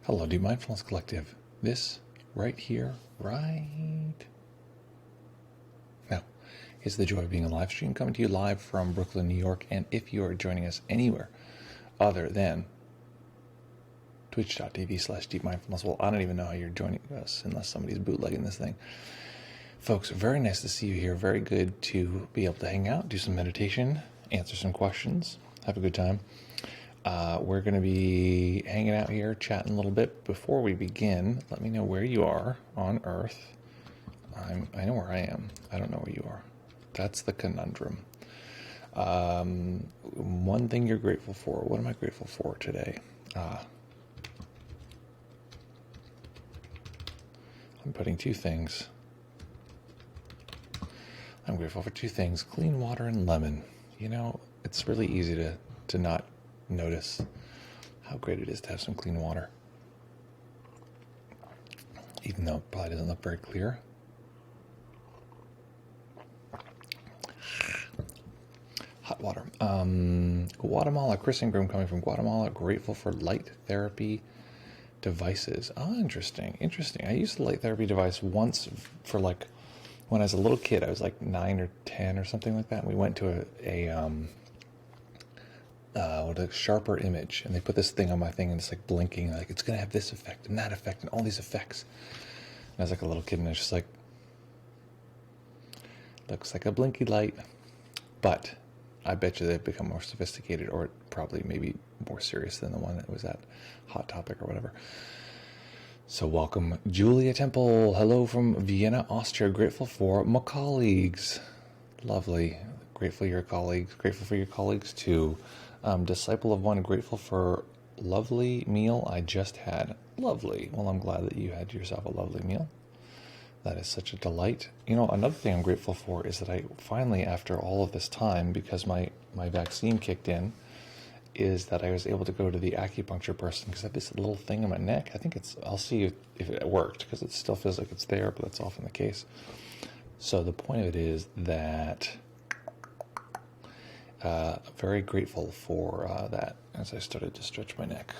Hello, Deep Mindfulness Collective. This right here, right now, is the joy of being a live stream coming to you live from Brooklyn, New York. And if you are joining us anywhere other than twitch.tv/deepmindfulness, well, I don't even know how you're joining us unless somebody's bootlegging this thing. Folks, very nice to see you here. Very good to be able to hang out, do some meditation, answer some questions, have a good time. We're going to be hanging out here, chatting a little bit. Before we begin, let me know where you are on Earth. I know where I am. I don't know where you are. That's the conundrum. One thing you're grateful for. What am I grateful for today? I'm putting two things. I'm grateful for two things: clean water and lemon. You know, it's really easy to not notice how great it is to have some clean water, even though it probably doesn't look very clear. Hot water. Guatemala, Chris Ingram coming from Guatemala, grateful for light therapy devices. Interesting. I used a light therapy device once for when I was a little kid. I was like 9 or 10 or something like that, and we went to a sharper image, and they put this thing on my thing, and it's like blinking, like it's gonna have this effect and that effect and all these effects. And I was like a little kid, and I was just like, looks like a blinky light. But I bet you they've become more sophisticated, or probably maybe more serious than the one that was at Hot Topic or whatever. So welcome, Julia Temple. Hello from Vienna, Austria. Grateful for my colleagues. Lovely. Grateful for your colleagues. Grateful for your colleagues too. Disciple of one, grateful for lovely meal I just had. Lovely. Well, I'm glad that you had yourself a lovely meal. That is such a delight. You know, another thing I'm grateful for is that I finally, after all of this time, because my vaccine kicked in, is that I was able to go to the acupuncture person, because I have this little thing in my neck. I think I'll see if it worked, because it still feels like it's there, but that's often the case. So the point of it is that very grateful for that as I started to stretch my neck.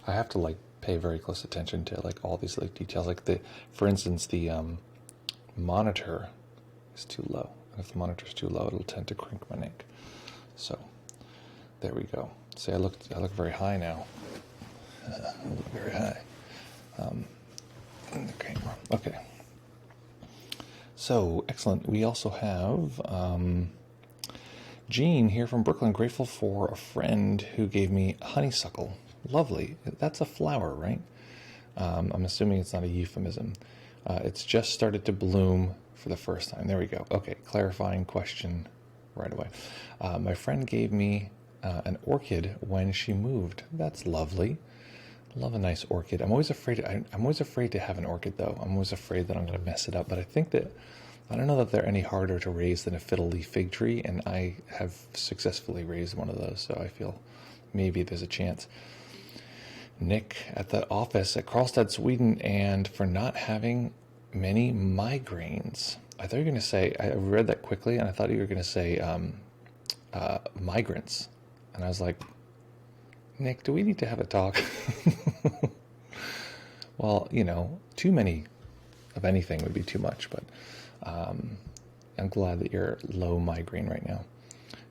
I have to pay very close attention to all these details. For instance, the monitor is too low, and if the monitor is too low, it'll tend to crank my neck. So there we go. See, I look very high now. I look very high in the camera. Okay. So excellent. We also have Jean here from Brooklyn, grateful for a friend who gave me honeysuckle. Lovely. That's a flower, right? I'm assuming it's not a euphemism. It's just started to bloom for the first time. There we go. Okay, clarifying question right away. My friend gave me an orchid when she moved. That's lovely. Love a nice orchid. I'm always afraid to have an orchid, though. I'm always afraid that I'm going to mess it up. But I don't know that they're any harder to raise than a fiddle leaf fig tree, and I have successfully raised one of those, so I feel maybe there's a chance. Nick at the office at Karlstad, Sweden, and for not having many migraines. I thought you were going to say, I read that quickly, and I thought you were going to say migrants. And I was like, Nick, do we need to have a talk? Well, too many of anything would be too much, but I'm glad that you're low migraine right now.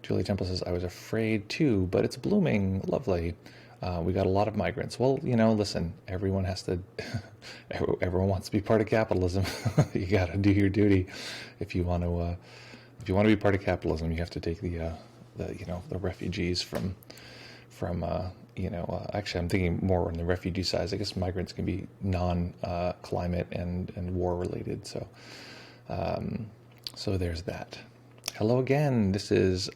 Julie Temple says, I was afraid too, but it's blooming. Lovely. We got a lot of migrants. Well, listen, everyone wants to be part of capitalism. You got to do your duty. If you want to be part of capitalism, you have to take the refugees from actually I'm thinking more on the refugee side. I guess migrants can be non-climate and war related. So there's that. Hello again. This is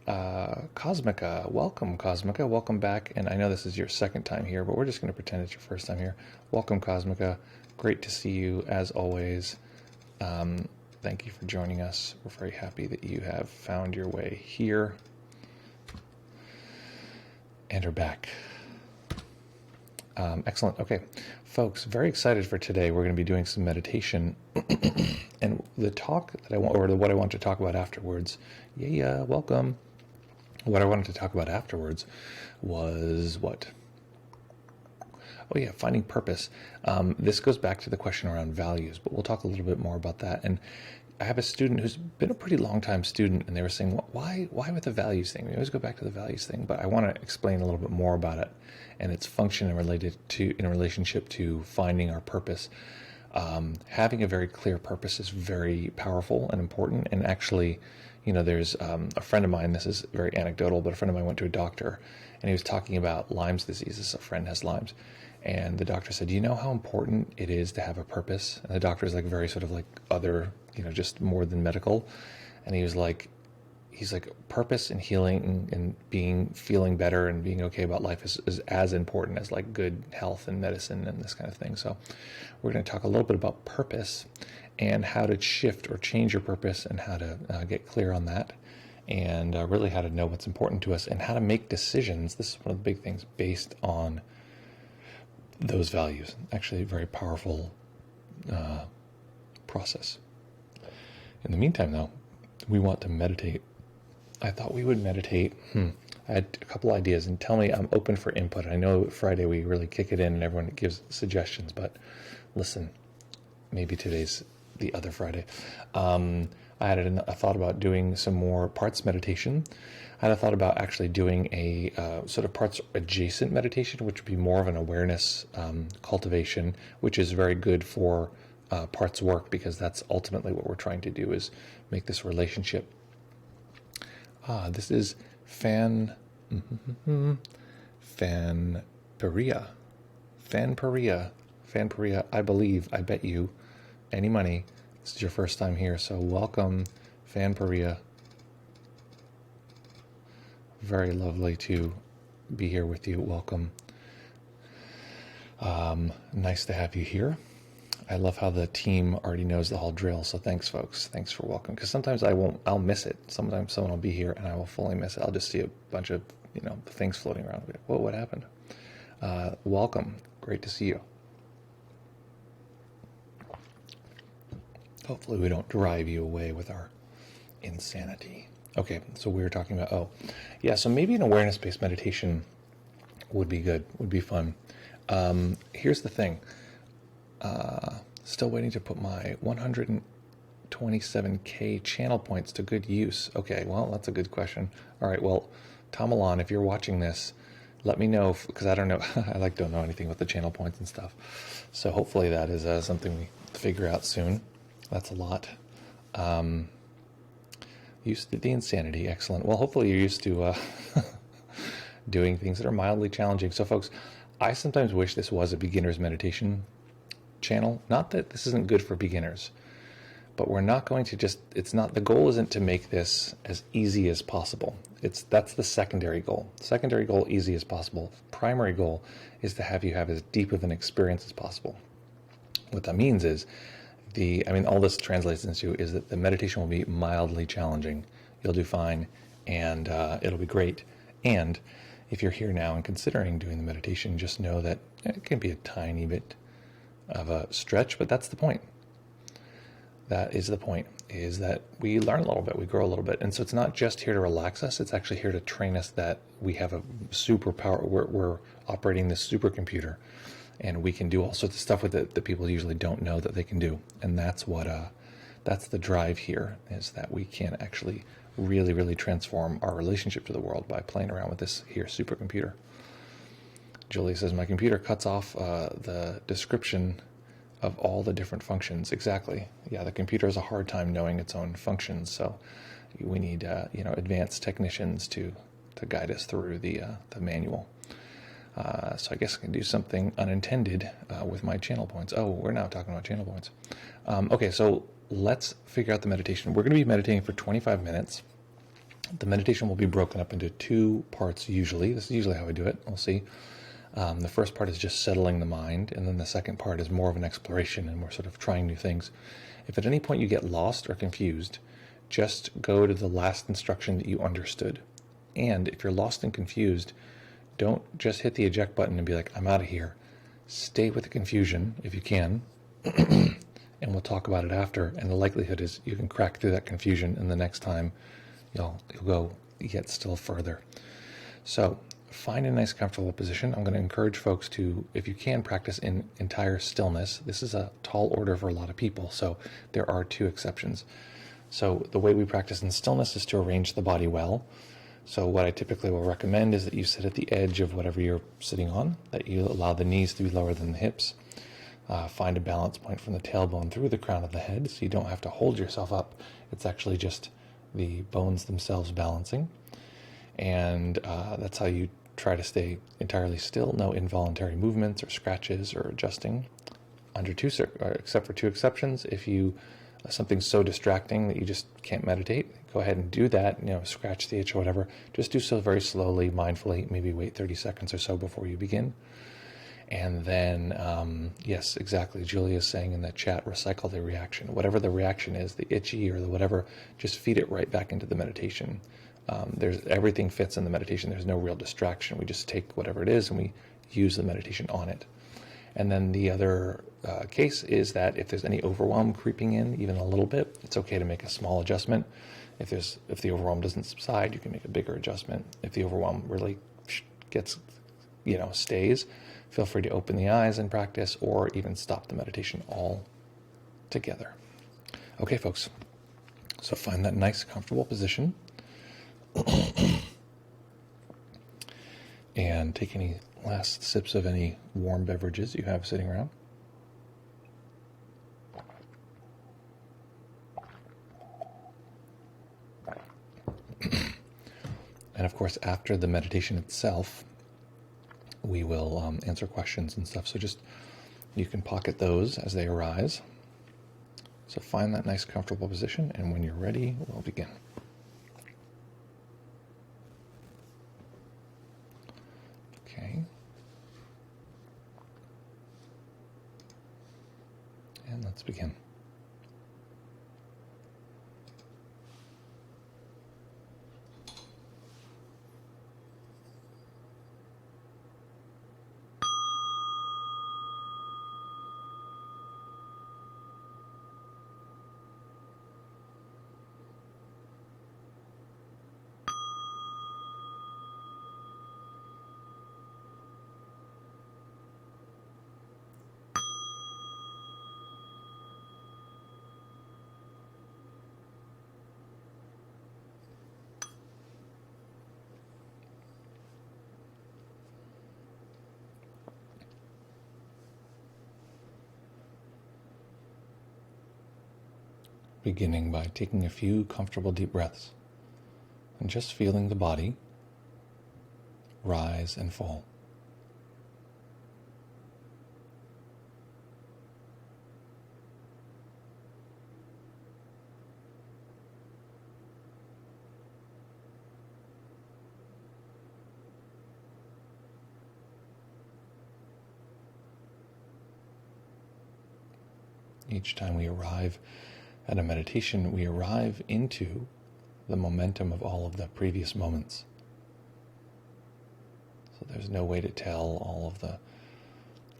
Cosmica. Welcome, Cosmica. Welcome back. And I know this is your second time here, but we're just going to pretend it's your first time here. Welcome, Cosmica. Great to see you as always. Thank you for joining us. We're very happy that you have found your way here and are back. Excellent. Okay, folks, very excited for today. We're going to be doing some meditation, and the talk that I want, or what I want to talk about afterwards. Welcome. What I wanted to talk about afterwards was what? Oh yeah, finding purpose. This goes back to the question around values, but we'll talk a little bit more about that. And I have a student who's been a pretty long time student, and they were saying, why with the values thing? We always go back to the values thing, but I want to explain a little bit more about it and its function in relationship to finding our purpose. Having a very clear purpose is very powerful and important. And actually, there's a friend of mine, this is very anecdotal, but a friend of mine went to a doctor and he was talking about Lyme's disease. This, a friend has Lyme's. And the doctor said, do you know how important it is to have a purpose? And the doctor is like very sort of like other, just more than medical. And he's like, purpose and healing and feeling better and being okay about life is as important as like good health and medicine and this kind of thing. So we're going to talk a little bit about purpose and how to shift or change your purpose and how to get clear on that, and really how to know what's important to us and how to make decisions. This is one of the big things based on those values. Actually, a very powerful process. In the meantime, though, we want to meditate. I thought we would meditate. I had a couple ideas, and tell me, I'm open for input. I know Friday we really kick it in and everyone gives suggestions, but listen, maybe today's the other Friday. I had a thought about doing some more parts meditation. I had a thought about actually doing a sort of parts adjacent meditation, which would be more of an awareness cultivation, which is very good for parts work, because that's ultimately what we're trying to do, is make this relationship. This is Fanperia. Fanperia, I believe, I bet you any money this is your first time here, so welcome, Fanperia. Very lovely to be here with you. Welcome. Nice to have you here. I love how the team already knows the whole drill, so thanks, folks. Thanks for welcoming, because sometimes I'll miss it. Sometimes someone will be here and I will fully miss it. I'll just see a bunch of, things floating around. Whoa, what happened? Welcome. Great to see you. Hopefully we don't drive you away with our insanity. Okay, so we were talking about, so maybe an awareness-based meditation would be good, would be fun. Here's the thing. Still waiting to put my 127K channel points to good use. Okay, well, that's a good question. All right, well, Tom Alon, if you're watching this, let me know, because I don't know, I don't know anything with the channel points and stuff. So hopefully that is something we figure out soon. That's a lot. Used to the insanity. Excellent. Well, hopefully you're used to doing things that are mildly challenging. So folks, I sometimes wish this was a beginner's meditation channel. Not that this isn't good for beginners, but we're not going to the goal isn't to make this as easy as possible. That's the secondary goal. Secondary goal, easy as possible. Primary goal is to have you have as deep of an experience as possible. What that means is all this translates into is that the meditation will be mildly challenging. You'll do fine, and it'll be great. And if you're here now and considering doing the meditation, just know that it can be a tiny bit of a stretch, but that's the point. That is the point, is that we learn a little bit, we grow a little bit. And so it's not just here to relax us, it's actually here to train us that we have a superpower. We're operating this supercomputer, and we can do all sorts of stuff with it that people usually don't know that they can do. And that's that's the drive here, is that we can actually really, really transform our relationship to the world by playing around with this here supercomputer. Julie says, my computer cuts off the description of all the different functions. Exactly. Yeah, the computer has a hard time knowing its own functions, so we need advanced technicians to guide us through the manual. So I guess I can do something unintended with my channel points. Oh, we're now talking about channel points. Okay, so let's figure out the meditation. We're going to be meditating for 25 minutes. The meditation will be broken up into two parts usually. This is usually how I do it. We'll see. The first part is just settling the mind, and then the second part is more of an exploration, and we're sort of trying new things. If at any point you get lost or confused, just go to the last instruction that you understood. And if you're lost and confused, don't just hit the eject button and be like, I'm out of here. Stay with the confusion if you can, and we'll talk about it after. And the likelihood is you can crack through that confusion, and the next time you'll go yet still further. So find a nice comfortable position. I'm going to encourage folks to, if you can, practice in entire stillness. This is a tall order for a lot of people, so there are two exceptions. So the way we practice in stillness is to arrange the body well. So what I typically will recommend is that you sit at the edge of whatever you're sitting on, that you allow the knees to be lower than the hips. Find a balance point from the tailbone through the crown of the head, so you don't have to hold yourself up. It's actually just the bones themselves balancing. And that's how you try to stay entirely still. No involuntary movements or scratches or adjusting. Except for two exceptions. If you something's so distracting that you just can't meditate, go ahead and do that. Scratch the itch or whatever. Just do so very slowly, mindfully. Maybe wait 30 seconds or so before you begin. And then, yes, exactly. Julia's saying in the chat, recycle the reaction. Whatever the reaction is, the itchy or the whatever, just feed it right back into the meditation. Everything fits in the meditation. There's no real distraction. We just take whatever it is and we use the meditation on it. And then the other case is that if there's any overwhelm creeping in, even a little bit, it's okay to make a small adjustment. If the overwhelm doesn't subside, you can make a bigger adjustment. If the overwhelm really gets, stays, feel free to open the eyes and practice, or even stop the meditation all together. Okay, folks. So find that nice, comfortable position. And take any last sips of any warm beverages you have sitting around. And of course, after the meditation itself, we will answer questions and stuff. So you can pocket those as they arise. So find that nice, comfortable position, and when you're ready, we'll begin. Okay. And let's begin. Beginning by taking a few comfortable deep breaths and just feeling the body rise and fall. Each time we arrive at a meditation, we arrive into the momentum of all of the previous moments. So there's no way to tell all of the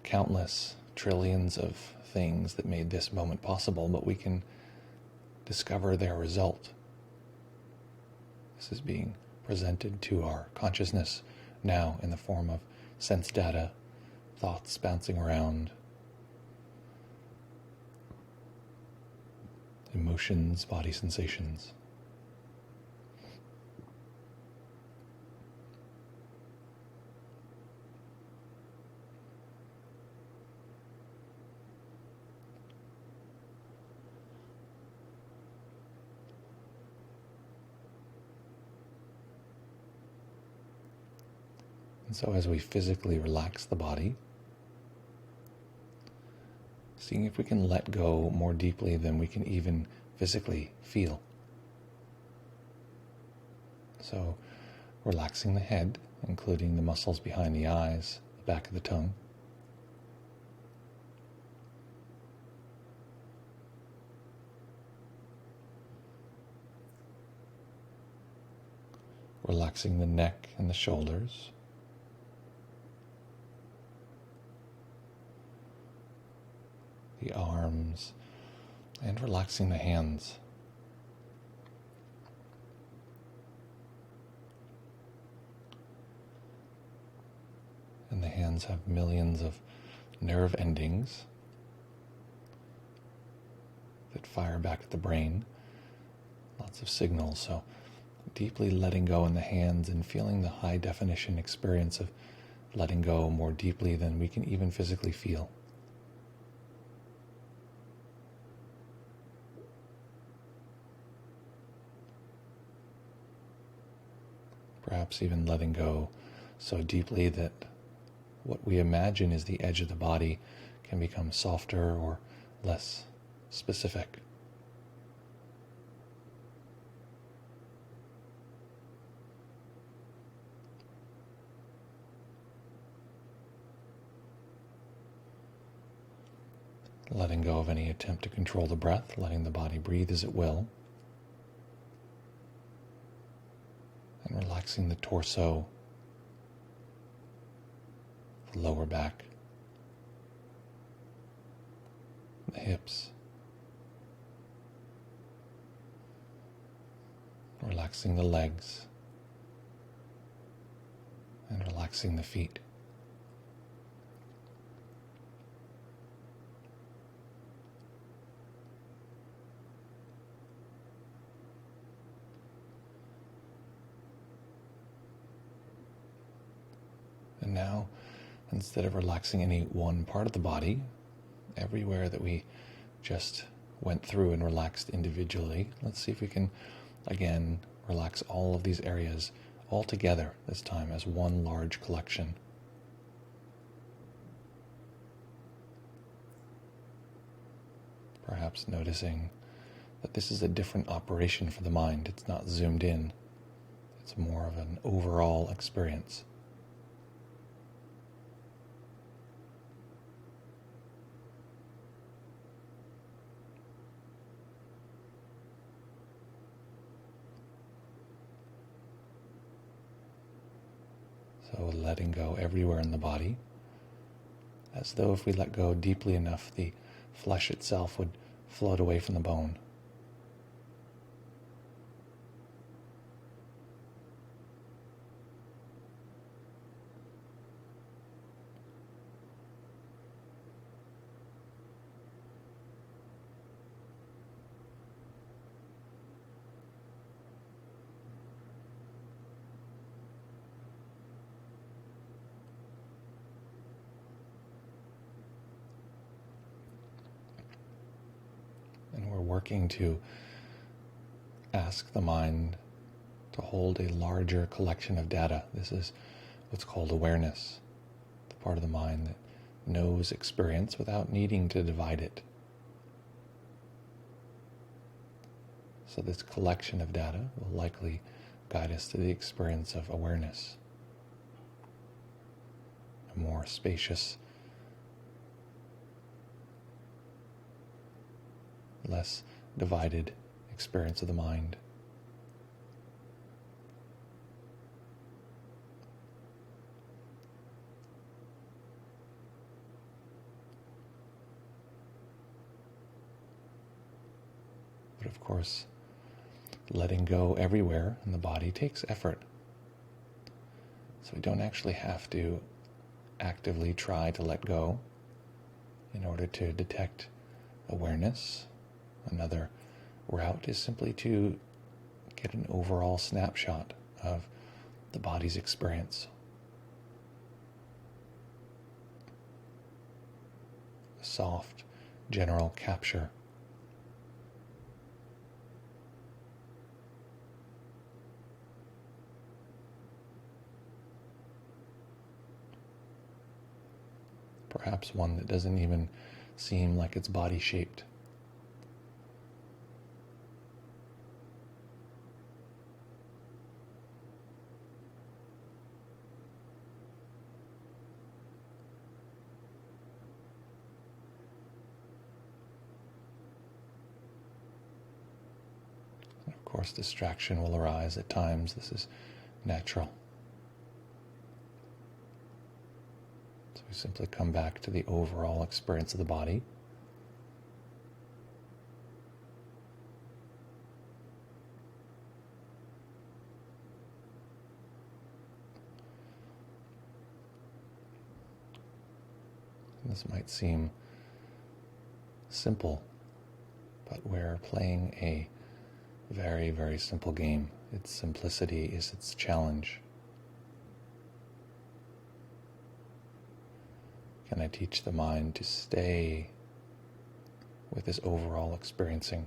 countless trillions of things that made this moment possible, but we can discover their result. This is being presented to our consciousness now in the form of sense data, thoughts bouncing around, emotions, body sensations. And so as we physically relax the body, seeing if we can let go more deeply than we can even physically feel. So relaxing the head, including the muscles behind the eyes, the back of the tongue. Relaxing the neck and the shoulders. The arms, and relaxing the hands. And the hands have millions of nerve endings that fire back at the brain. Lots of signals. So deeply letting go in the hands and feeling the high definition experience of letting go more deeply than we can even physically feel. Perhaps even letting go so deeply that what we imagine is the edge of the body can become softer or less specific. Letting go of any attempt to control the breath, letting the body breathe as it will, and relaxing the torso, the lower back, the hips, relaxing the legs, and relaxing the feet. And now, instead of relaxing any one part of the body, everywhere that we just went through and relaxed individually, let's see if we can, again, relax all of these areas all together this time as one large collection. Perhaps noticing that this is a different operation for the mind. It's not zoomed in. It's more of an overall experience. So letting go everywhere in the body, as though if we let go deeply enough, the flesh itself would float away from the bone. And we're working to ask the mind to hold a larger collection of data. This is what's called awareness, the part of the mind that knows experience without needing to divide it. So this collection of data will likely guide us to the experience of awareness, a more spacious, less divided experience of the mind. But of course, letting go everywhere in the body takes effort. So we don't actually have to actively try to let go in order to detect awareness. Another route is simply to get an overall snapshot of the body's experience. A soft, general capture. Perhaps one that doesn't even seem like it's body-shaped. And of course, distraction will arise at times. This is natural. So we simply come back to the overall experience of the body. This might seem simple, but we're playing a very, very simple game. Its simplicity is its challenge. Can I teach the mind to stay with this overall experiencing?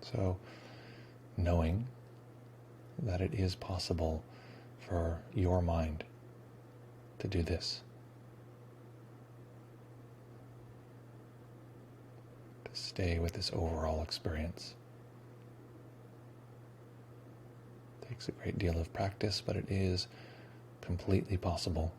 So, knowing that it is possible for your mind to do this, to stay with this overall experience. It takes a great deal of practice, but it is completely possible.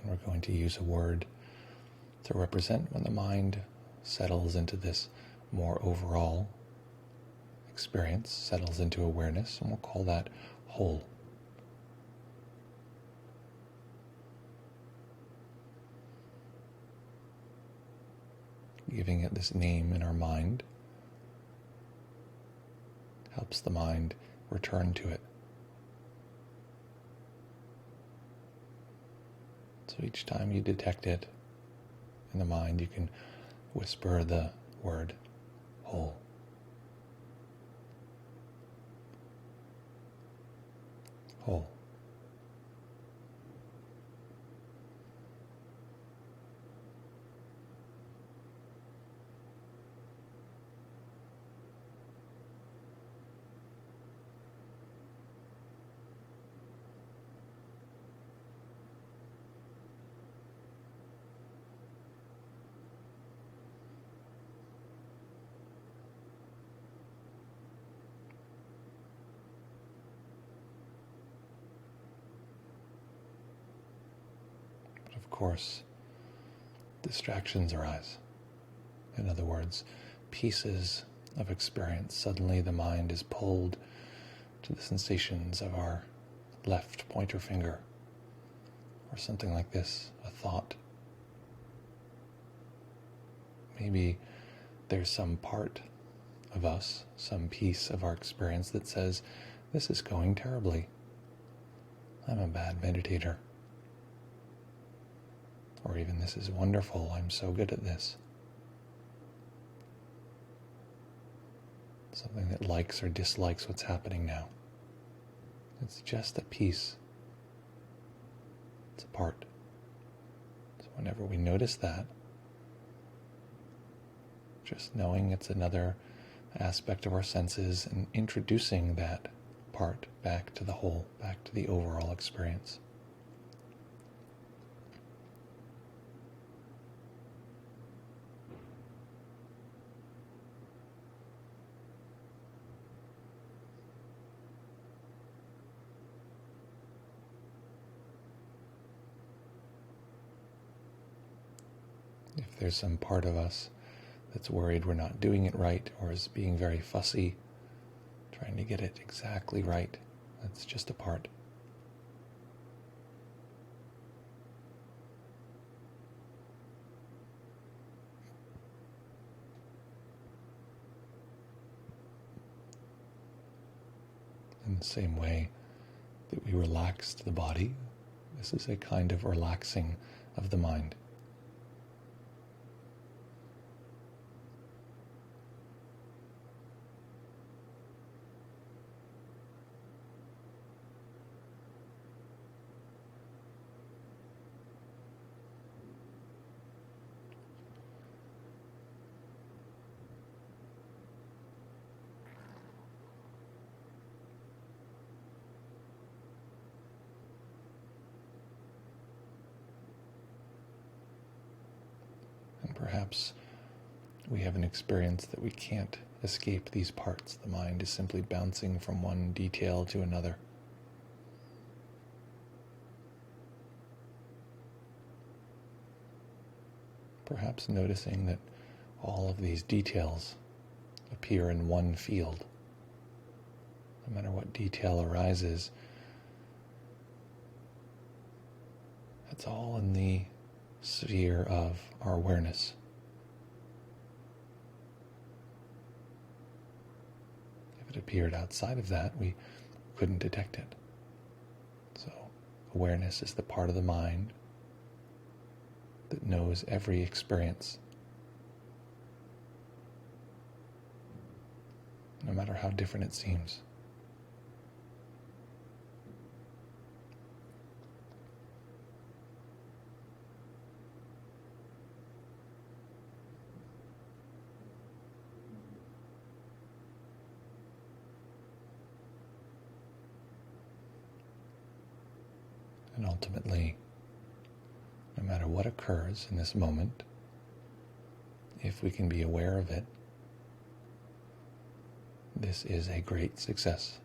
And we're going to use a word to represent when the mind settles into this more overall experience, settles into awareness, and we'll call that whole. Giving it this name in our mind helps the mind return to it. So each time you detect it in the mind, you can whisper the word whole. Whole. Of course, distractions arise. In other words, pieces of experience. Suddenly the mind is pulled to the sensations of our left pointer finger, or something like this, a thought. Maybe there's some part of us, some piece of our experience that says, this is going terribly. I'm a bad meditator. Or even, this is wonderful, I'm so good at this. Something that likes or dislikes what's happening now. It's just a piece. It's a part. So whenever we notice that, just knowing it's another aspect of our senses and introducing that part back to the whole, back to the overall experience. If there's some part of us that's worried we're not doing it right, or is being very fussy, trying to get it exactly right, that's just a part. In the same way that we relaxed the body, this is a kind of relaxing of the mind. Perhaps we have an experience that we can't escape these parts. The mind is simply bouncing from one detail to another. Perhaps noticing that all of these details appear in one field. No matter what detail arises, it's all in the sphere of our awareness. If it appeared outside of that, we couldn't detect it. So awareness is the part of the mind that knows every experience, no matter how different it seems. And ultimately, no matter what occurs in this moment, if we can be aware of it, this is a great success.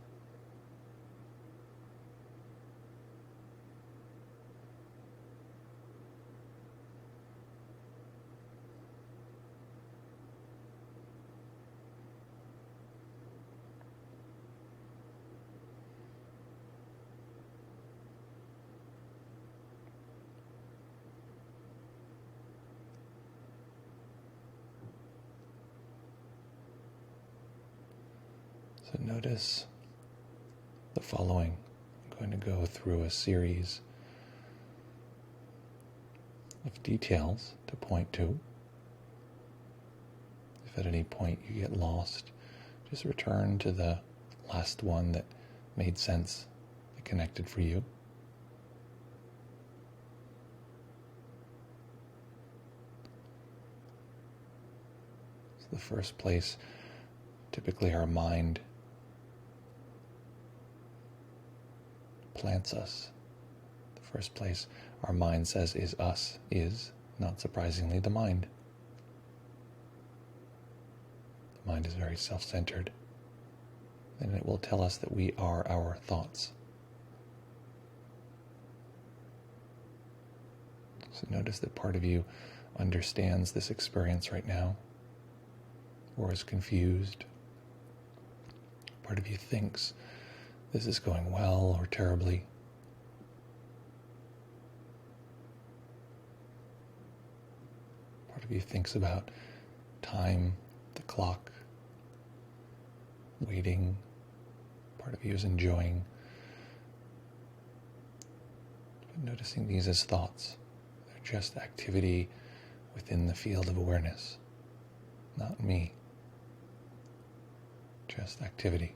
So notice the following. I'm going to go through a series of details to point to. If at any point you get lost, just return to the last one that made sense, that connected for you. So the first place, typically our mind plants us. The first place our mind says is us is, not surprisingly, the mind. The mind is very self-centered, and it will tell us that we are our thoughts. So notice that part of you understands this experience right now, or is confused. Part of you thinks this is going well or terribly. Part of you thinks about time, the clock, waiting. Part of you is enjoying. But noticing these as thoughts. They're just activity within the field of awareness. Not me. Just activity.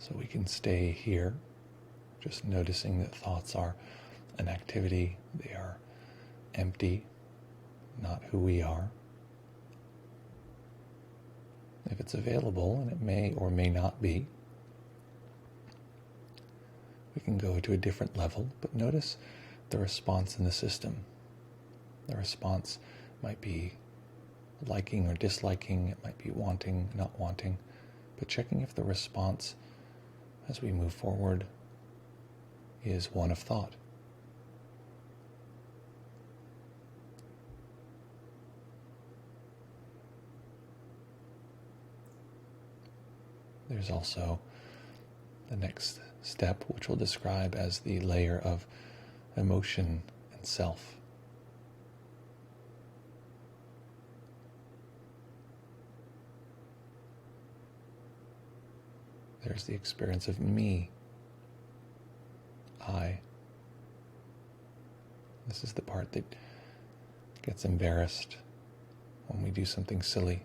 So we can stay here, just noticing that thoughts are an activity. They are empty, not who we are. If it's available, and it may or may not be, we can go to a different level, but notice the response in the system. The response might be liking or disliking, it might be wanting, not wanting, but checking if the response as we move forward is one of thought. There's also the next step, which we'll describe as the layer of emotion and self. There's the experience of me, I. This is the part that gets embarrassed when we do something silly.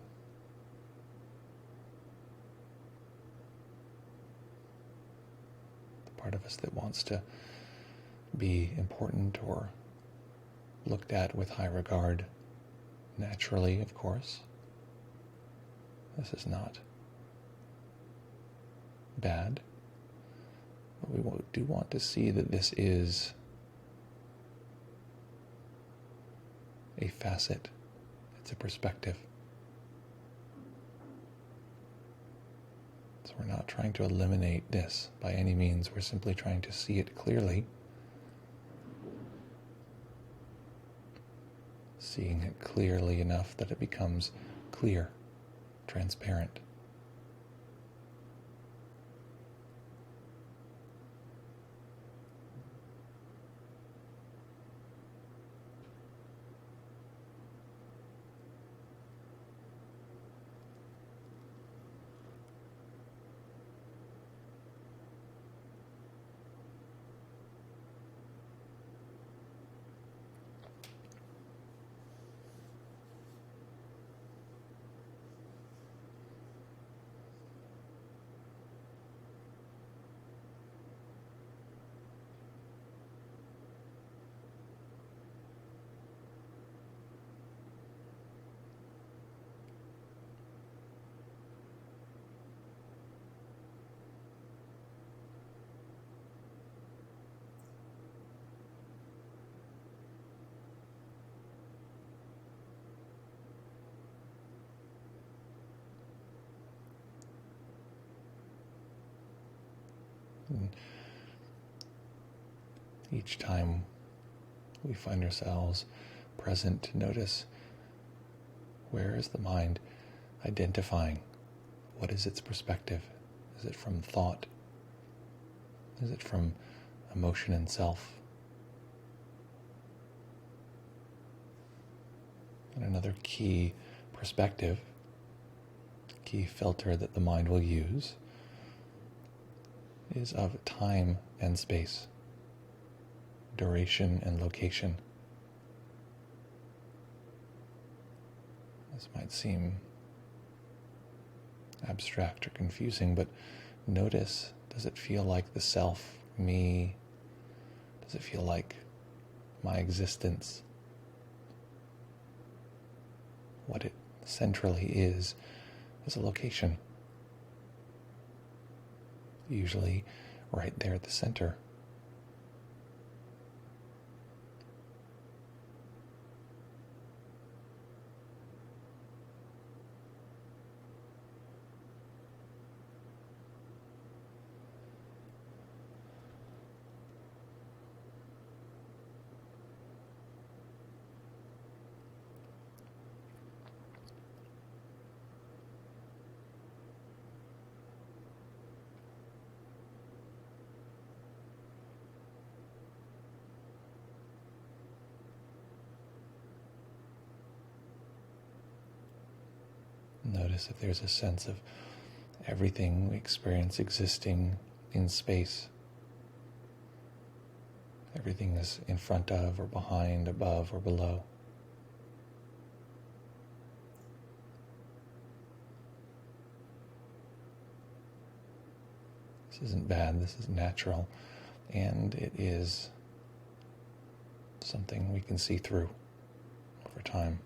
The part of us that wants to be important or looked at with high regard, naturally, of course. This is not bad. But we do want to see that this is a facet. It's a perspective. So we're not trying to eliminate this by any means. We're simply trying to see it clearly. Seeing it clearly enough that it becomes clear, transparent. And each time we find ourselves present to notice, where is the mind identifying? What is its perspective? Is it from thought? Is it from emotion and self? And another key perspective, key filter that the mind will use is of time and space, duration and location. This might seem abstract or confusing, but notice, does it feel like the self, me? Does it feel like my existence? What it centrally is a location. Usually right there at the center. Notice if there's a sense of everything we experience existing in space. Everything is in front of or behind, above or below. This isn't bad, this is natural, and it is something we can see through over time.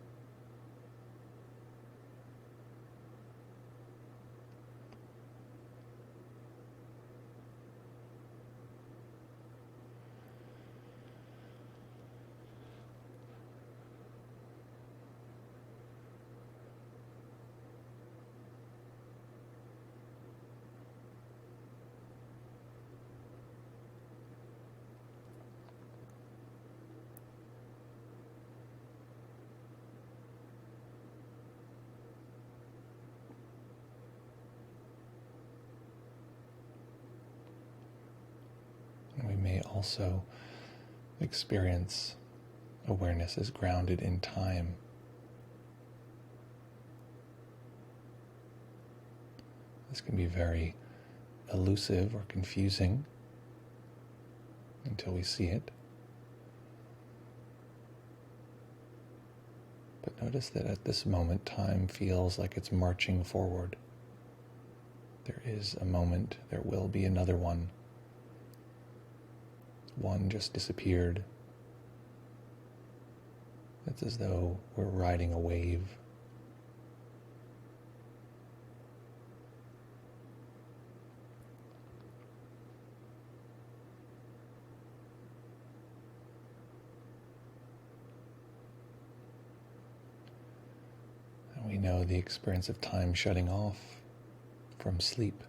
We may also experience awareness as grounded in time. This can be very elusive or confusing until we see it. But notice that at this moment, time feels like it's marching forward. There is a moment, there will be another one. One just disappeared. It's as though we're riding a wave. know the experience of time shutting off from sleep.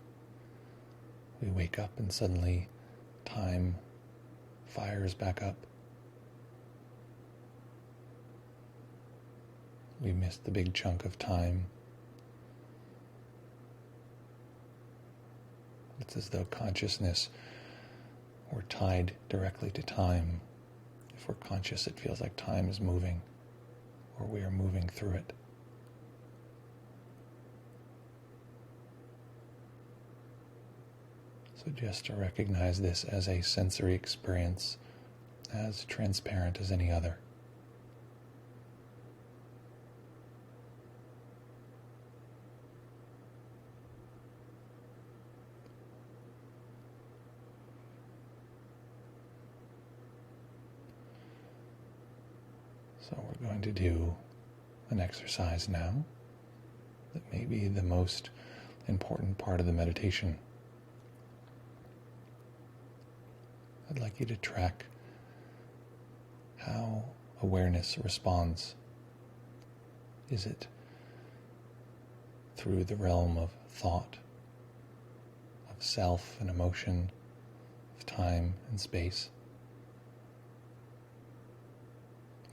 We wake up and suddenly time fires back up. We missed the big chunk of time. It's as though consciousness were tied directly to time. If we're conscious, it feels like time is moving, or we are moving through it. So just to recognize this as a sensory experience, as transparent as any other. So we're going to do an exercise now that may be the most important part of the meditation. I'd like you to track how awareness responds. Is it through the realm of thought, of self and emotion, of time and space?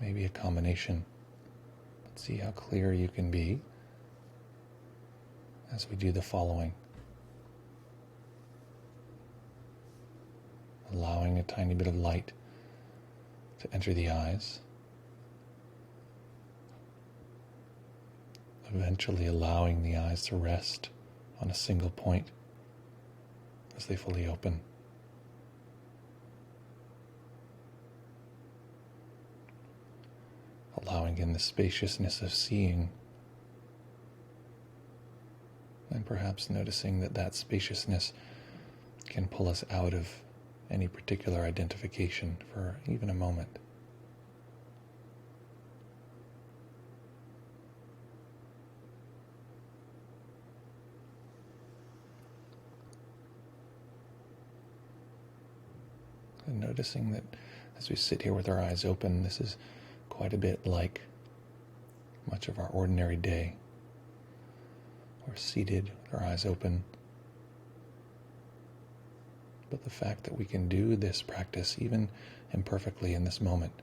Maybe a combination. Let's see how clear you can be as we do the following. Allowing a tiny bit of light to enter the eyes. Eventually allowing the eyes to rest on a single point as they fully open. Allowing in the spaciousness of seeing, and perhaps noticing that that spaciousness can pull us out of any particular identification for even a moment. And noticing that as we sit here with our eyes open, this is quite a bit like much of our ordinary day. We're seated with our eyes open. But the fact that we can do this practice, even imperfectly in this moment,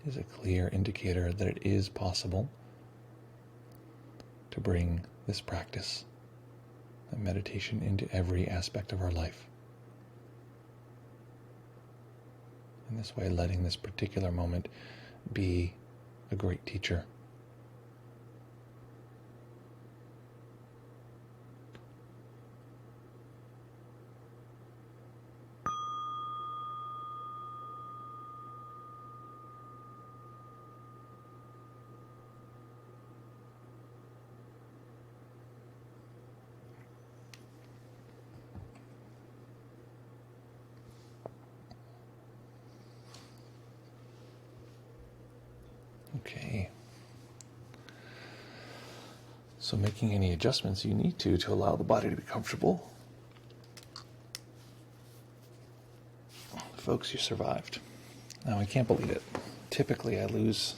is a clear indicator that it is possible to bring this practice of meditation into every aspect of our life. In this way, letting this particular moment be a great teacher. Okay. So making any adjustments you need to allow the body to be comfortable. Folks, you survived. Now, I can't believe it. Typically, I lose,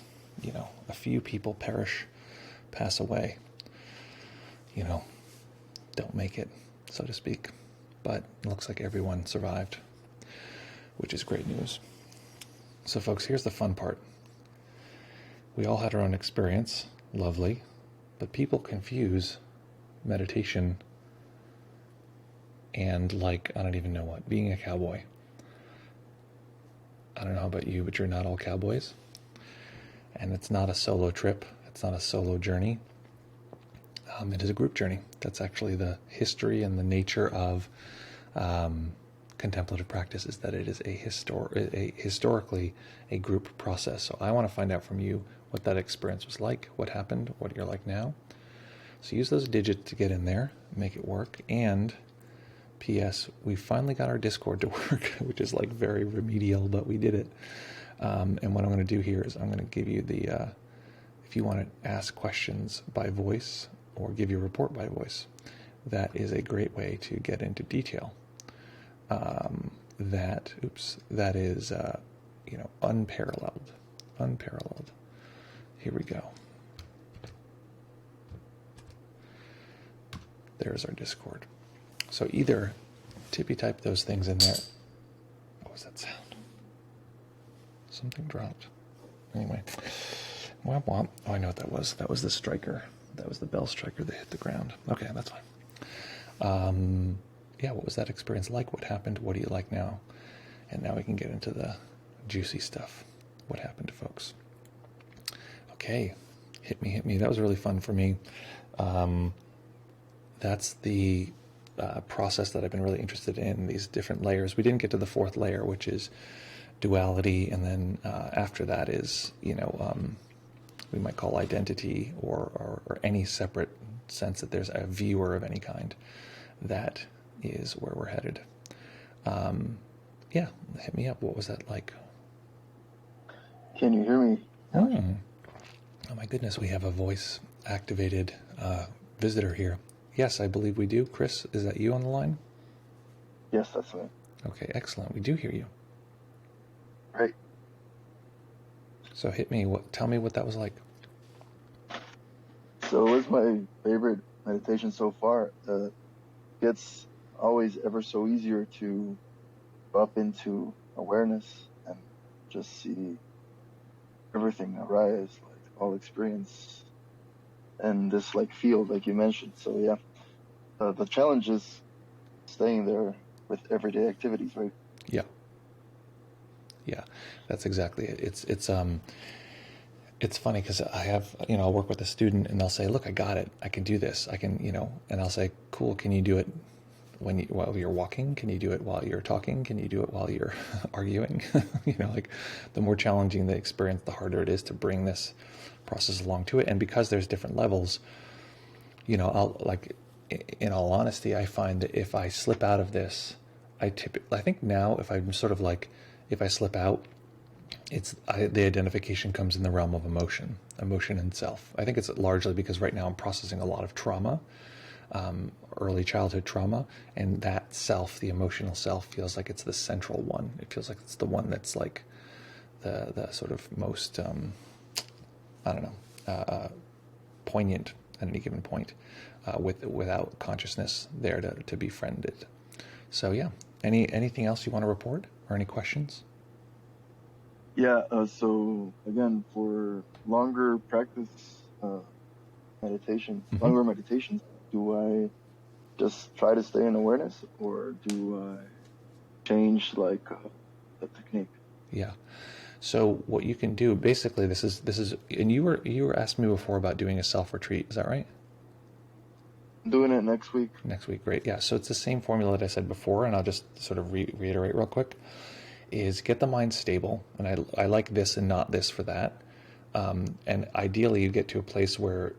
a few people perish, pass away, don't make it, so to speak. But it looks like everyone survived, which is great news. So, folks, here's the fun part. We all had our own experience, lovely, but people confuse meditation and I don't even know what, being a cowboy. I don't know about you, but you're not all cowboys. And it's not a solo trip. It's not a solo journey. It is a group journey. That's actually the history and the nature of contemplative practice, is that it is historically a group process. So I want to find out from you what that experience was like, what happened, what you're like now. So use those digits to get in there, make it work. And P.S., we finally got our Discord to work, which is very remedial, but we did it. And what I'm going to do here is I'm going to give you if you want to ask questions by voice or give your report by voice, that is a great way to get into detail. That is, unparalleled. Here we go. there's our Discord. So either Tippy type those things in there. What was that sound? Something dropped. Anyway. Womp womp. Oh, I know what that was. That was the striker. That was the bell striker that hit the ground. Okay, that's fine. Yeah, what was that experience like? What happened? What do you like now? And now we can get into the juicy stuff. What happened to folks? Okay, hit me. That was really fun for me. That's the process that I've been really interested in, these different layers. We didn't get to the fourth layer, which is duality, and then after that is, we might call identity or any separate sense that there's a viewer of any kind. That is where we're headed. Yeah, hit me up. What was that like? Can you hear me? Oh my goodness, we have a voice-activated visitor here. Yes, I believe we do. Chris, is that you on the line? Yes, that's me. Okay, excellent. We do hear you. Great. So hit me. Tell me what that was like. So it was my favorite meditation so far. It's always ever so easier to go up into awareness and just see everything arise, like all experience and this like field, like you mentioned. So yeah, the challenge is staying there with everyday activities, right? Yeah, that's exactly it. It's funny because I have, I'll work with a student and they'll say, look, I got it. I can do this. I can, and I'll say, cool. Can you do it while you're walking? Can you do it while you're talking? Can you do it while you're arguing? Like the more challenging the experience, the harder it is to bring this process along to it. And because there's different levels, I'll like, in all honesty, I find that if I slip out of this, I think now if I'm sort of like, if I slip out, the identification comes in the realm of emotion and self. I think it's largely because right now I'm processing a lot of trauma, early childhood trauma, and that self, the emotional self, feels like it's the central one. It feels like it's the one that's like the sort of most, poignant at any given point, without consciousness there to befriend it. So yeah, anything else you want to report or any questions? Yeah, so again, for longer practice, meditation, longer meditations, do I just try to stay in awareness, or do I change like the technique? Yeah. So what you can do, basically, this is, and you were asking me before about doing a self retreat. Is that right? I'm doing it next week. Next week, great. Yeah. So it's the same formula that I said before, and I'll just sort of reiterate real quick. Is get the mind stable, and I like this and not this for that. And ideally, you get to a place where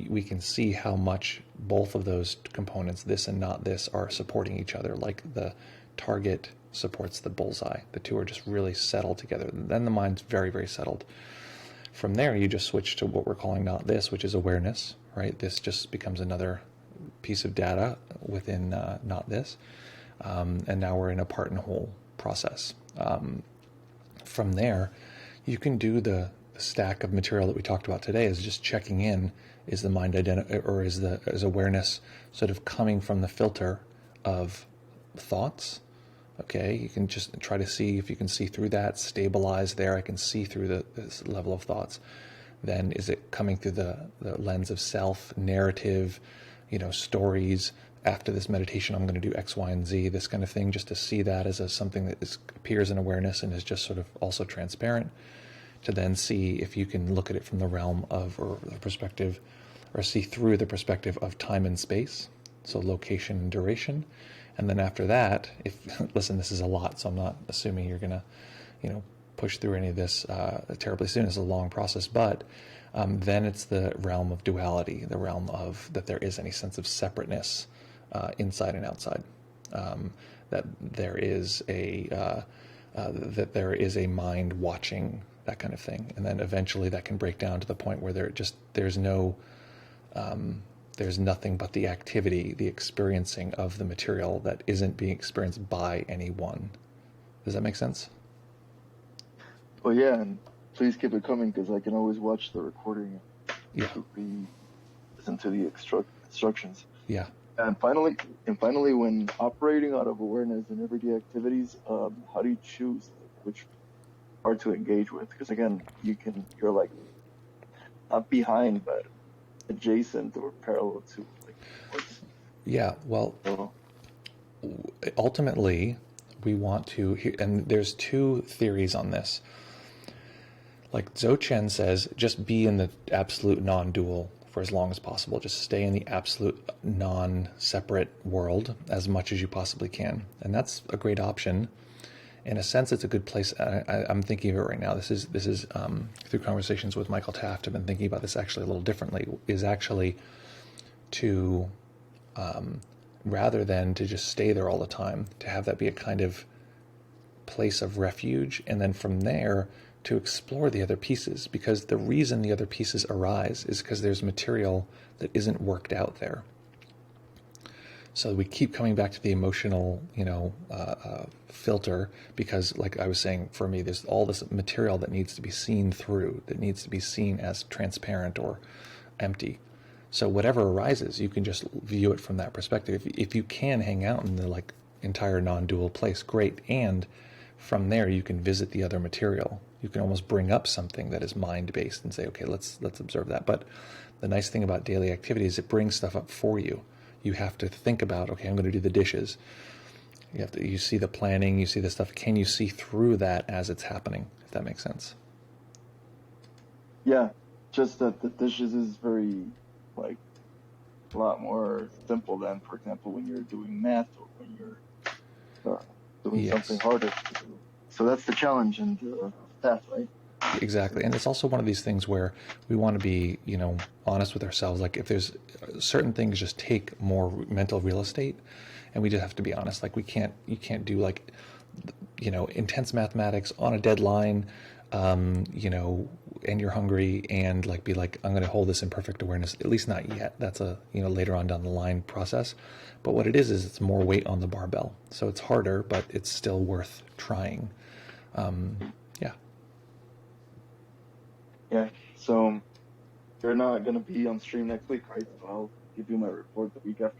we can see how much both of those components, this and not this, are supporting each other. Like the target supports the bullseye. The two are just really settled together. Then the mind's very, very settled. From there, you just switch to what we're calling not this, which is awareness, right? This just becomes another piece of data within not this. And now we're in a part and whole process. From there, you can do the stack of material that we talked about today is just checking in. Is the mind or is awareness sort of coming from the filter of thoughts? Okay, you can just try to see if you can see through that, stabilize there. I can see through this level of thoughts. Then is it coming through the lens of self, narrative, stories? After this meditation, I'm going to do X, Y, and Z, this kind of thing, just to see that as something that appears in awareness and is just sort of also transparent, to then see if you can look at it from the realm of, or the perspective, or see through the perspective of time and space, so location and duration. And then after that, listen, this is a lot, so I'm not assuming you're going to, push through any of this terribly soon. It's a long process, but then it's the realm of duality, the realm of that there is any sense of separateness, inside and outside, that there is a mind watching, that kind of thing, and then eventually that can break down to the point where there's nothing but the activity, the experiencing of the material that isn't being experienced by anyone. Does that make sense? Well, yeah, and please keep it coming because I can always watch the recording and listen to the instructions. Yeah. And finally, when operating out of awareness in everyday activities, how do you choose which part to engage with? Because again, you're like not behind, but adjacent or parallel to like what's Yeah. Well, so. ultimately, we want to, and there's two theories on this. Like Dzogchen says, just be in the absolute non-dual for as long as possible. Just stay in the absolute non-separate world as much as you possibly can. And that's a great option. In a sense, it's a good place. I'm thinking of it right now. This is through conversations with Michael Taft. I've been thinking about this actually a little differently. Is actually to rather than to just stay there all the time, to have that be a kind of place of refuge, and then from there to explore the other pieces, because the reason the other pieces arise is because there's material that isn't worked out there. So we keep coming back to the emotional, filter, because, like I was saying, for me, there's all this material that needs to be seen through, that needs to be seen as transparent or empty. So whatever arises, you can just view it from that perspective. If you can hang out in the entire non-dual place, great. And from there, you can visit the other material. You can almost bring up something that is mind-based and say, okay, let's observe that. But the nice thing about daily activity is it brings stuff up for you. You have to think about, okay, I'm going to do the dishes. You see the planning, you see the stuff. Can you see through that as it's happening? If that makes sense. Yeah, just that the dishes is very like a lot more simple than, for example, when you're doing math or when you're doing something Yes. harder. So that's the challenge and the path, right? Exactly. And it's also one of these things where we want to be, honest with ourselves. Like if there's certain things just take more mental real estate, and we just have to be honest. Like you can't do intense mathematics on a deadline, and you're hungry and be like, I'm going to hold this in perfect awareness. At least not yet. That's a, later on down the line process. But what it is it's more weight on the barbell. So it's harder, but it's still worth trying. Yeah. Yeah. So you're not gonna be on stream next week, right? So I'll give you my report the week after.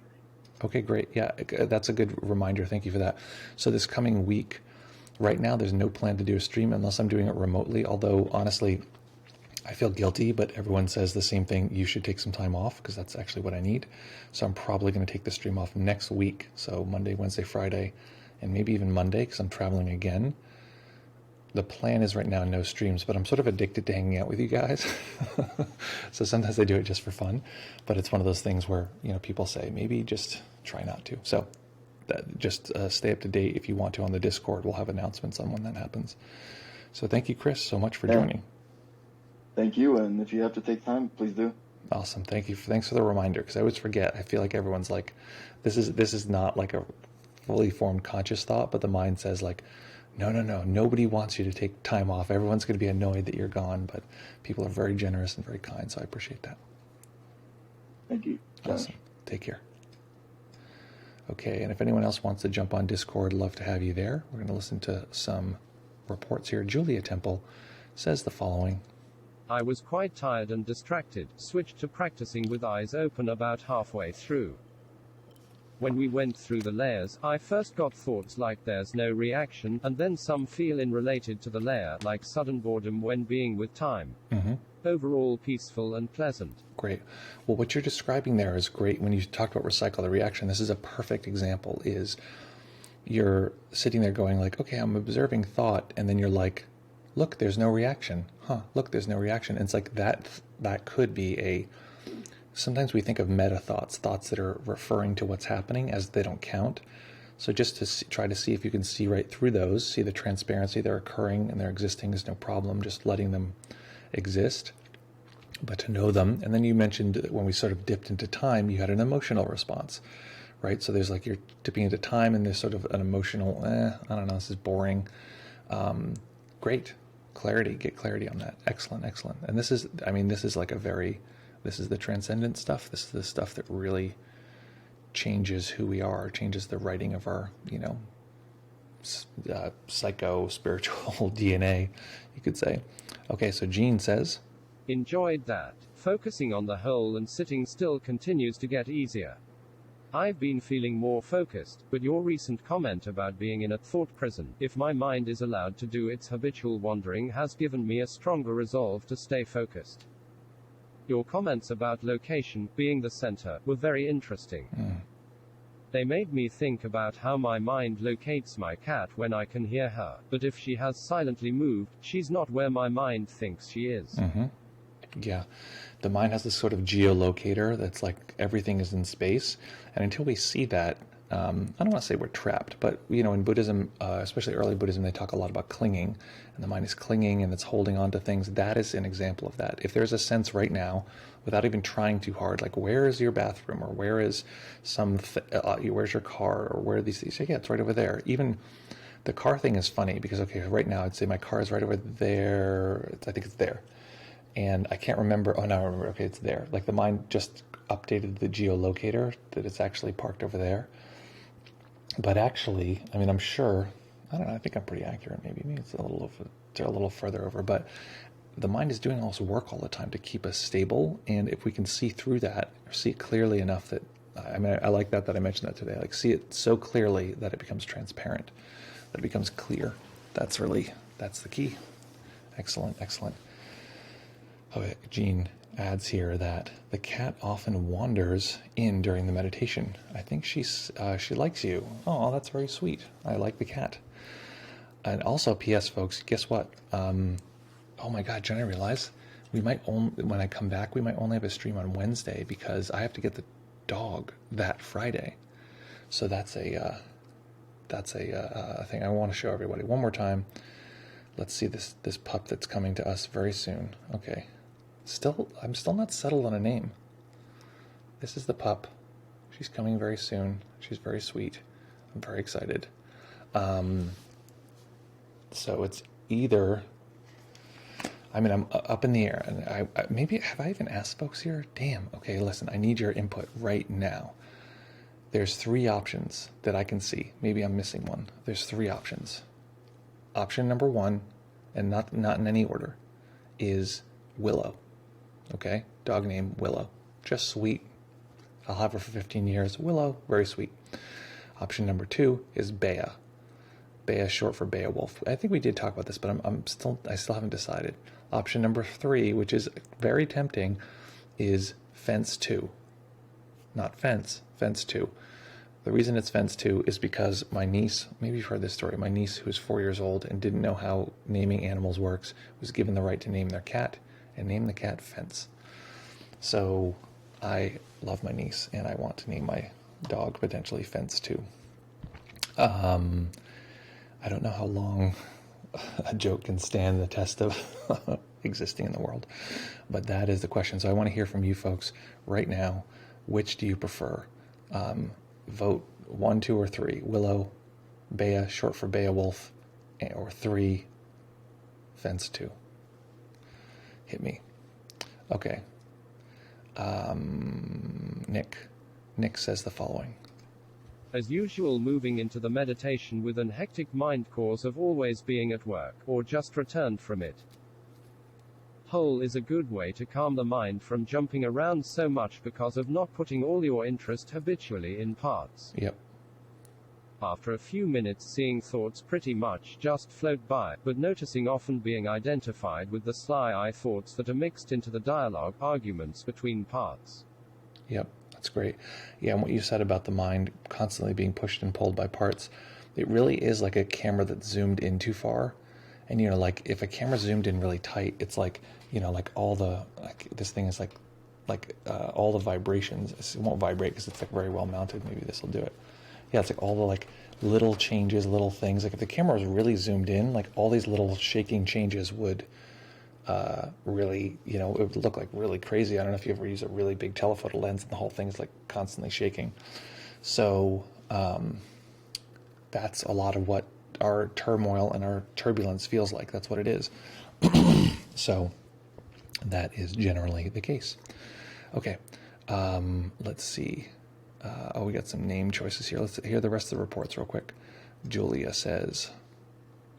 Okay, great. Yeah, that's a good reminder. Thank you for that. So this coming week, right now, there's no plan to do a stream unless I'm doing it remotely. Although, honestly, I feel guilty, but everyone says the same thing. You should take some time off because that's actually what I need. So I'm probably going to take the stream off next week. So Monday, Wednesday, Friday, and maybe even Monday because I'm traveling again. The plan is right now no streams, but I'm sort of addicted to hanging out with you guys. So sometimes I do it just for fun, but it's one of those things where, people say, maybe just try not to. So just stay up to date if you want to on the Discord. We'll have announcements on when that happens. So thank you, Chris, so much for joining. Thank you. And if you have to take time, please do. Awesome. Thank you. Thanks for the reminder, because I always forget. I feel like everyone's like, this is not like a fully formed conscious thought, but the mind says no, nobody wants you to take time off. Everyone's going to be annoyed that you're gone, but people are very generous and very kind, so I appreciate that. Thank you. Awesome. Take care. Okay, and if anyone else wants to jump on Discord, love to have you there. We're going to listen to some reports here. Julia Temple says the following. I was quite tired and distracted, switched to practicing with eyes open about halfway through. When we went through the layers, I first got thoughts like there's no reaction, and then some feel-in related to the layer, like sudden boredom when being with time. Mm-hmm. Overall peaceful and pleasant. Great. Well, what you're describing there is great. When you talked about recycle the reaction, this is a perfect example. Is you're sitting there going okay, I'm observing thought, and then you're like, look, there's no reaction. Look, there's no reaction. And it's like that could be sometimes we think of meta thoughts that are referring to what's happening as they don't count. So just to try to see if you can see right through those, see the transparency, they're occurring and they're existing is no problem, just letting them exist, but to know them. And then you mentioned that when we sort of dipped into time, you had an emotional response, right? So there's you're dipping into time and there's sort of an emotional, I don't know, this is boring. Great. Clarity, get clarity on that. Excellent. And this is this is the transcendent stuff. This is the stuff that really changes who we are, changes the writing of our, psycho-spiritual DNA, you could say. Okay, so Jean says, enjoyed that. Focusing on the whole and sitting still continues to get easier. I've been feeling more focused, but your recent comment about being in a thought prison, if my mind is allowed to do its habitual wandering, has given me a stronger resolve to stay focused. Your comments about location, being the center, were very interesting. They made me think about how my mind locates my cat when I can hear her, but if she has silently moved, she's not where my mind thinks she is. Yeah, the mind has this sort of geolocator that's like everything is in space, and until we see that, I don't want to say we're trapped, but in Buddhism, especially early Buddhism, they talk a lot about clinging, and the mind is clinging and it's holding on to things. That is an example of that. If there's a sense right now, without even trying too hard, like where is your bathroom, or where is where's your car, or where are these things? Yeah, it's right over there. Even the car thing is funny because right now I'd say my car is right over there. I think it's there. And I can't remember. Oh, no, I remember. Okay, it's there. Like the mind just updated the geolocator that it's actually parked over there. But actually, I mean, I'm sure. I don't know. I think I'm pretty accurate. Maybe it's a little further over. But the mind is doing all this work all the time to keep us stable. And if we can see through that, or see it clearly enough that, I mean, I like that I mentioned that today. Like see it so clearly that it becomes transparent, that it becomes clear. That's the key. Excellent, excellent. Okay, Jean adds here that the cat often wanders in during the meditation. I think she likes you. Oh, that's very sweet. I like the cat. And also, P.S. folks, guess what? Oh my God, Jen, I realize when I come back, we might only have a stream on Wednesday because I have to get the dog that Friday. So that's a thing I want to show everybody one more time. Let's see this pup that's coming to us very soon. Okay. I'm still not settled on a name. This is the pup. She's coming very soon. She's very sweet. I'm very excited. So it's either, I mean, I'm up in the air, and have I even asked folks here? Damn. Okay, listen, I need your input right now. There's 3 options that I can see. Maybe I'm missing one. There's 3 options. Option number 1, and not in any order, is Willow. Okay, dog name Willow. Just sweet. I'll have her for 15 years. Willow, very sweet. Option number 2 is Bea. Bea is short for Beowulf. I think we did talk about this, but I still haven't decided. Option number 3, which is very tempting, is Fence 2. Not Fence, Fence 2. The reason it's Fence 2 is because my niece, maybe you've heard this story, my niece who's 4 years old and didn't know how naming animals works, was given the right to name their cat, and name the cat Fence. So I love my niece, and I want to name my dog potentially Fence too. I don't know how long a joke can stand the test of existing in the world, but that is the question. So I want to hear from you folks right now. Which do you prefer? Vote 1, 2, or 3. Willow, Bea, short for Beowulf, or 3, Fence 2. Hit me. Okay. Nick says the following. As usual, moving into the meditation with an hectic mind cause of always being at work, or just returned from it. Whole is a good way to calm the mind from jumping around so much because of not putting all your interest habitually in parts. Yep. After a few minutes, seeing thoughts pretty much just float by, but noticing often being identified with the sly eye thoughts that are mixed into the dialogue, arguments between parts. Yep, that's great. Yeah, and what you said about the mind constantly being pushed and pulled by parts, it really is like a camera that's zoomed in too far. And, like if a camera zoomed in really tight, it's like, like all the, this thing is like all the vibrations, it won't vibrate because it's like very well mounted. Maybe this will do it. Yeah, it's like all the like little changes, little things. Like if the camera was really zoomed in, like all these little shaking changes would really, it would look like really crazy. I don't know if you ever use a really big telephoto lens and the whole thing's like constantly shaking. So that's a lot of what our turmoil and our turbulence feels like. That's what it is. So that is generally the case. Okay, let's see. We got some name choices here. Let's hear the rest of the reports real quick. Julia says,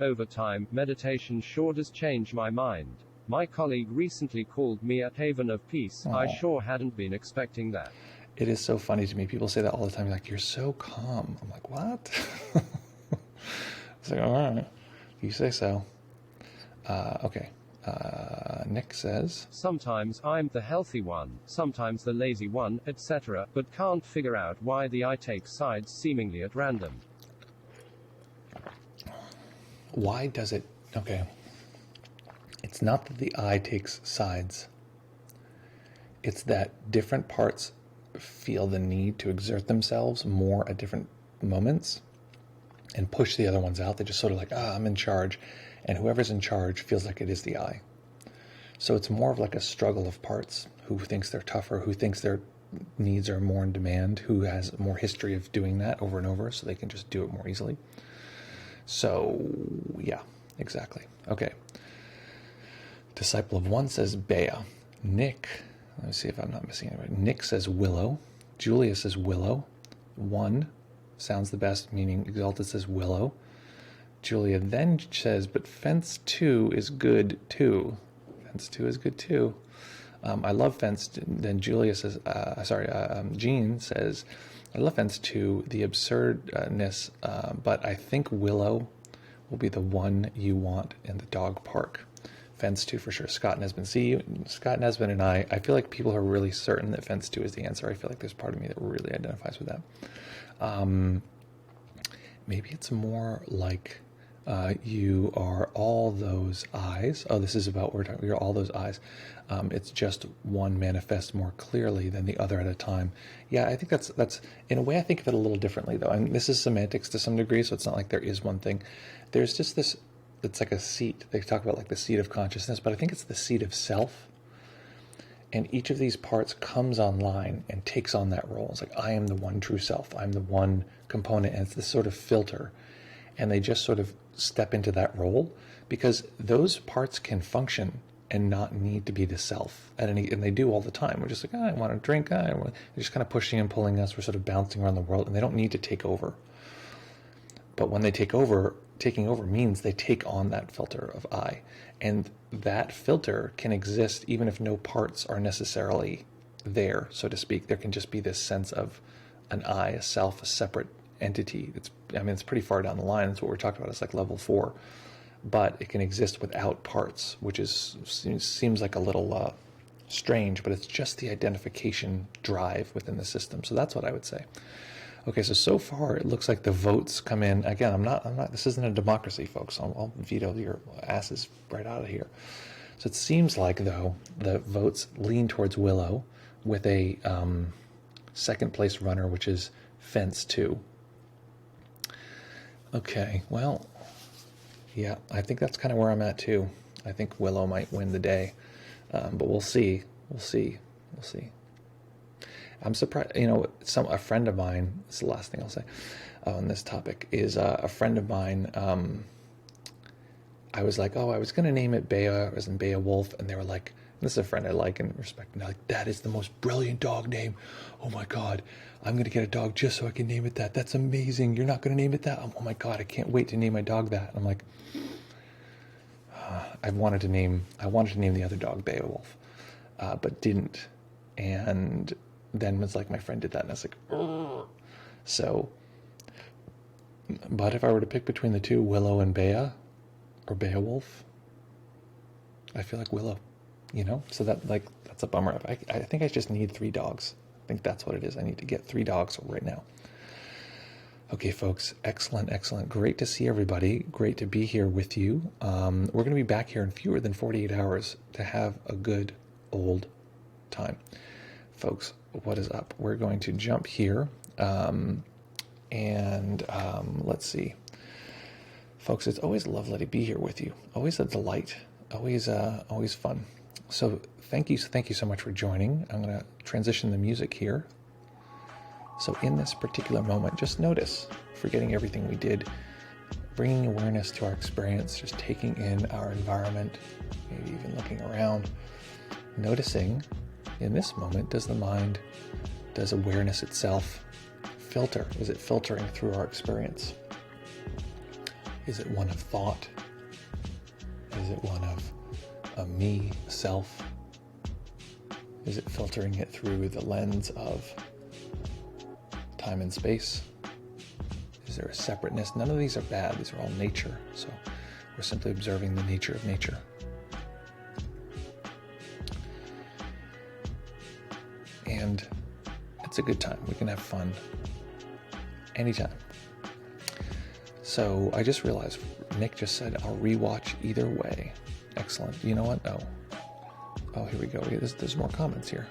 over time, meditation sure does change my mind. My colleague recently called me a haven of peace. Aww. I sure hadn't been expecting that. It is so funny to me. People say that all the time. Like, you're so calm. I'm like, what? It's like, all right, you say so. Okay. Nick says, sometimes I'm the healthy one, sometimes the lazy one, etc., but can't figure out why the I takes sides seemingly at random. why does it? Okay. It's not that the I takes sides. It's that different parts feel the need to exert themselves more at different moments and push the other ones out. They just sort of like, I'm in charge. And whoever's in charge feels like it is the I. So it's more of like a struggle of parts. Who thinks they're tougher, who thinks their needs are more in demand, who has more history of doing that over and over so they can just do it more easily. So, yeah, exactly. Okay. Disciple of One says Bea. Nick, let me see if I'm not missing anybody. Nick says Willow. Julia says Willow. One sounds the best, meaning Exalted says Willow. Julia then says, but Fence 2 is good too. Fence 2 is good too. I love Fence. Then Julia says, Jean says, I love Fence 2, the absurdness, but I think Willow will be the one you want in the dog park. Fence 2 for sure. Scott Nesbitt and I feel like people are really certain that Fence 2 is the answer. I feel like there's part of me that really identifies with that. Maybe it's more like you are all those eyes. Oh, this is about what we're talking. You're all those eyes. It's just one manifests more clearly than the other at a time. Yeah, I think that's in a way I think of it a little differently though. And this is semantics to some degree, so it's not like there is one thing. There's just this. It's like a seat. They talk about like the seat of consciousness, but I think it's the seat of self. And each of these parts comes online and takes on that role. It's like, I am the one true self. I'm the one component. And it's this sort of filter. And they just sort of step into that role because those parts can function and not need to be the self. And they do all the time. We're just like, I want to drink. They're just kind of pushing and pulling us. We're sort of bouncing around the world and they don't need to take over. But when they take over, taking over means they take on that filter of I. And that filter can exist even if no parts are necessarily there, so to speak. There can just be this sense of an I, a self, a separate entity. It's pretty far down the line. That's what we're talking about. It's like level 4. But it can exist without parts, which seems like a little strange, but it's just the identification drive within the system. So that's what I would say. Okay, so far it looks like the votes come in. Again, I'm not. This isn't a democracy, folks. I'll veto your asses right out of here. So it seems like though the votes lean towards Willow, with a second place runner, which is Fence 2. Okay, well, yeah, I think that's kind of where I'm at too. I think Willow might win the day, but we'll see. We'll see. I'm surprised, a friend of mine, this is the last thing I'll say on this topic, is a friend of mine, I was like, I was going to name it Bea, as in Beowulf, and they were like, this is a friend I like and respect, and they're like, that is the most brilliant dog name. Oh my God, I'm going to get a dog just so I can name it that. That's amazing. You're not going to name it that? Oh my God, I can't wait to name my dog that. And I'm like, I wanted to name the other dog Beowulf, but didn't. And then was like, my friend did that, and I was like, ugh. So, but if I were to pick between the two, Willow and Bea, or Beowulf, I feel like Willow, so that's a bummer. I think I just need 3 dogs. I think that's what it is. I need to get 3 dogs right now. Okay, folks, excellent. Great to see everybody. Great to be here with you. We're going to be back here in fewer than 48 hours to have a good old time. Folks, what is up? We're going to jump here, and let's see. Folks, it's always lovely to be here with you. Always a delight. Always fun. So thank you so much for joining. I'm going to transition the music here. So in this particular moment, just notice, forgetting everything we did, bringing awareness to our experience, just taking in our environment, maybe even looking around, noticing. In this moment, does awareness itself filter? Is it filtering through our experience? Is it one of thought? Is it one of a me, self? Is it filtering it through the lens of time and space? Is there a separateness? None of these are bad. These are all nature. So we're simply observing the nature of nature. And it's a good time. We can have fun anytime. So I just realized Nick just said, I'll rewatch either way. Excellent. You know what? Oh, here we go. There's more comments here.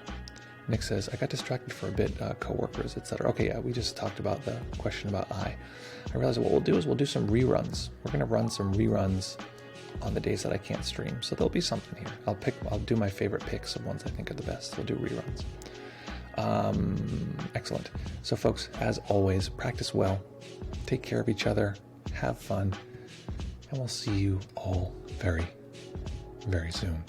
Nick says, I got distracted for a bit, coworkers, etc. Okay, yeah, we just talked about the question about I realized what we'll do is we'll do some reruns. We're going to run some reruns on the days that I can't stream. So there'll be something here. I'll do my favorite picks of ones I think are the best. We'll do reruns. Excellent. So folks, as always, practice well, take care of each other, have fun, and we'll see you all very, very soon.